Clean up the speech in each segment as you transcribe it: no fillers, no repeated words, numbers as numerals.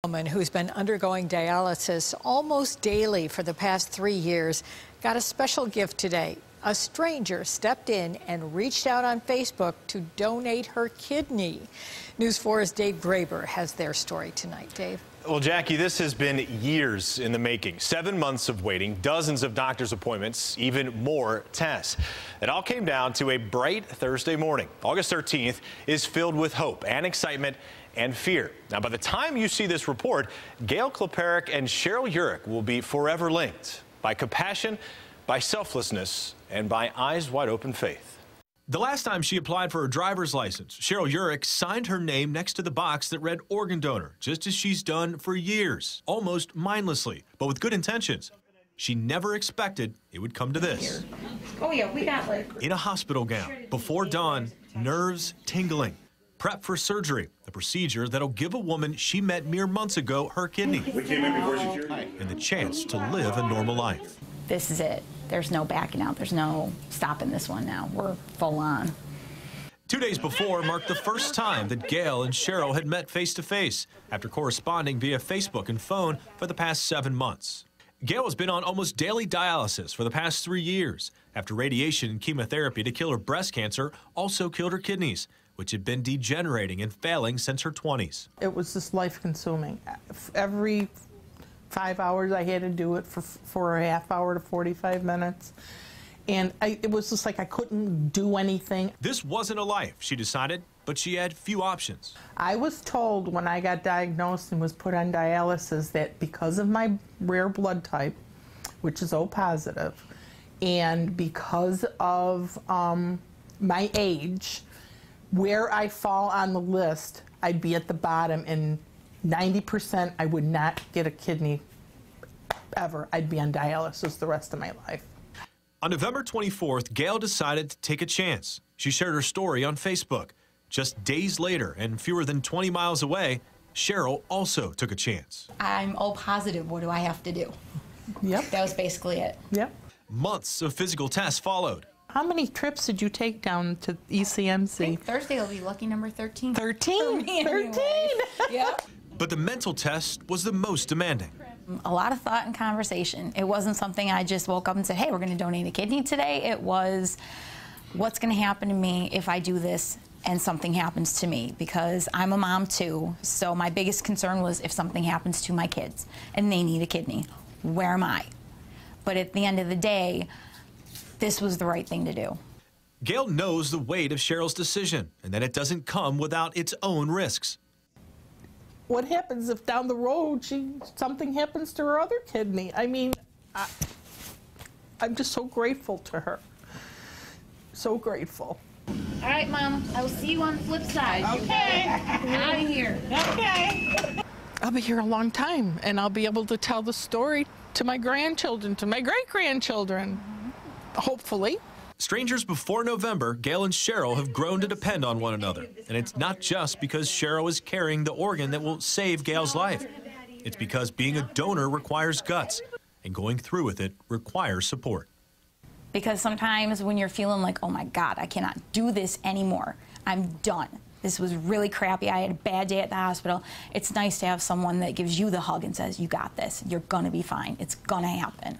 Woman who's been undergoing dialysis almost daily for the past 3 years got a special gift today. A stranger stepped in and reached out on Facebook to donate her kidney. News 4's Dave Graber has their story tonight. Dave. Well, Jackie, this has been years in the making. 7 months of waiting, dozens of doctor's appointments, even more tests. It all came down to a bright Thursday morning. August 13th is filled with hope and excitement and fear. Now, by the time you see this report, Gail, Kleparek, and Cheryl Yurek will be forever linked by compassion, by selflessness, and by eyes wide open faith. The last time she applied for her driver's license, Cheryl Yurek signed her name next to the box that read organ donor, just as she's done for years, almost mindlessly, but with good intentions. She never expected it would come to this. Oh yeah, we got it. In a hospital gown, before dawn, nerves tingling. Prep for surgery, the procedure that'll give a woman she met mere months ago her kidney. We came in before security. And the chance to live a normal life. This is it. There's no backing out. There's no stopping this one now. We're full on. 2 days before marked the first time that Gail and Cheryl had met face to face after corresponding via Facebook and phone for the past 7 months. Gail has been on almost daily dialysis for the past 3 years after radiation and chemotherapy to kill her breast cancer also killed her kidneys, which had been degenerating and failing since her 20s. It was just life-consuming. Every 5 hours I had to do it for a half hour to 45 minutes. And it was just like I couldn't do anything. This wasn't a life, she decided, but she had few options. I was told when I got diagnosed and was put on dialysis that because of my rare blood type, which is O positive, and because of my age, where I fall on the list, I'd be at the bottom, and 90% I would not get a kidney ever. I'd be on dialysis the rest of my life. On November 24th, Gail decided to take a chance. She shared her story on Facebook. Just days later, and fewer than 20 miles away, Cheryl also took a chance. I'm O positive. What do I have to do? Yep. That was basically it. Yep. Months of physical tests followed. How many trips did you take down to ECMC? I think Thursday will be lucky number 13. 13? 13! Yep. But the mental test was the most demanding. A lot of thought and conversation. It wasn't something I just woke up and said, hey, we're going to donate a kidney today. It was, what's going to happen to me if I do this and something happens to me? Because I'm a mom too, so my biggest concern was if something happens to my kids and they need a kidney, where am I? But at the end of the day, this was the right thing to do. Gail knows the weight of Cheryl's decision and that it doesn't come without its own risks. What happens if down the road something happens to her other kidney? I mean, I'm just so grateful to her. So grateful. All right, Mom. I will see you on the flip side. Okay. Out of here. Okay. I'll be here a long time, and I'll be able to tell the story to my grandchildren, to my great-grandchildren, hopefully. Strangers before November, Gail and Cheryl have grown to depend on one another. And it's not just because Cheryl is carrying the organ that will save Gail's life. It's because being a donor requires guts, and going through with it requires support. Because sometimes when you're feeling like, oh my God, I cannot do this anymore, I'm done. This was really crappy. I had a bad day at the hospital. It's nice to have someone that gives you the hug and says, you got this. You're going to be fine. It's going to happen.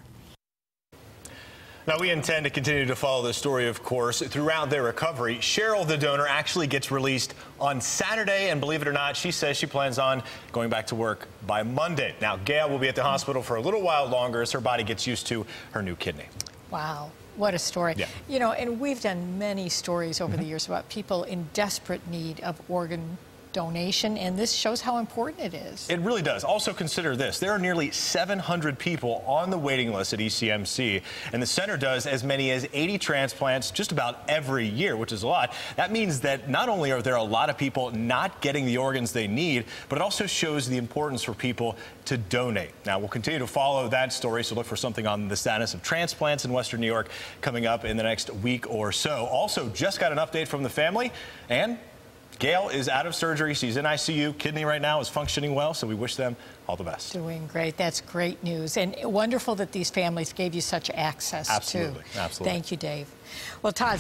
Now, we intend to continue to follow this story, of course, throughout their recovery. Cheryl, the donor, actually gets released on Saturday, and believe it or not, she says she plans on going back to work by Monday. Now, Gail will be at the hospital for a little while longer as her body gets used to her new kidney. Wow. What a story. Yeah. You know, and we've done many stories over the years about people in desperate need of organ donation, and this shows how important it is. It really does. Also consider this. There are nearly 700 people on the waiting list at ECMC, and the center does as many as 80 transplants just about every year, which is a lot. That means that not only are there a lot of people not getting the organs they need, but it also shows the importance for people to donate. Now, we'll continue to follow that story, so look for something on the status of transplants in Western New York coming up in the next week or so. Also, just got an update from the family, and Gail is out of surgery. She's in ICU. Kidney right now is functioning well, so we wish them all the best. Doing great. That's great news. And wonderful that these families gave you such access, Absolutely. too. Absolutely. Thank you, Dave. Well, Todd,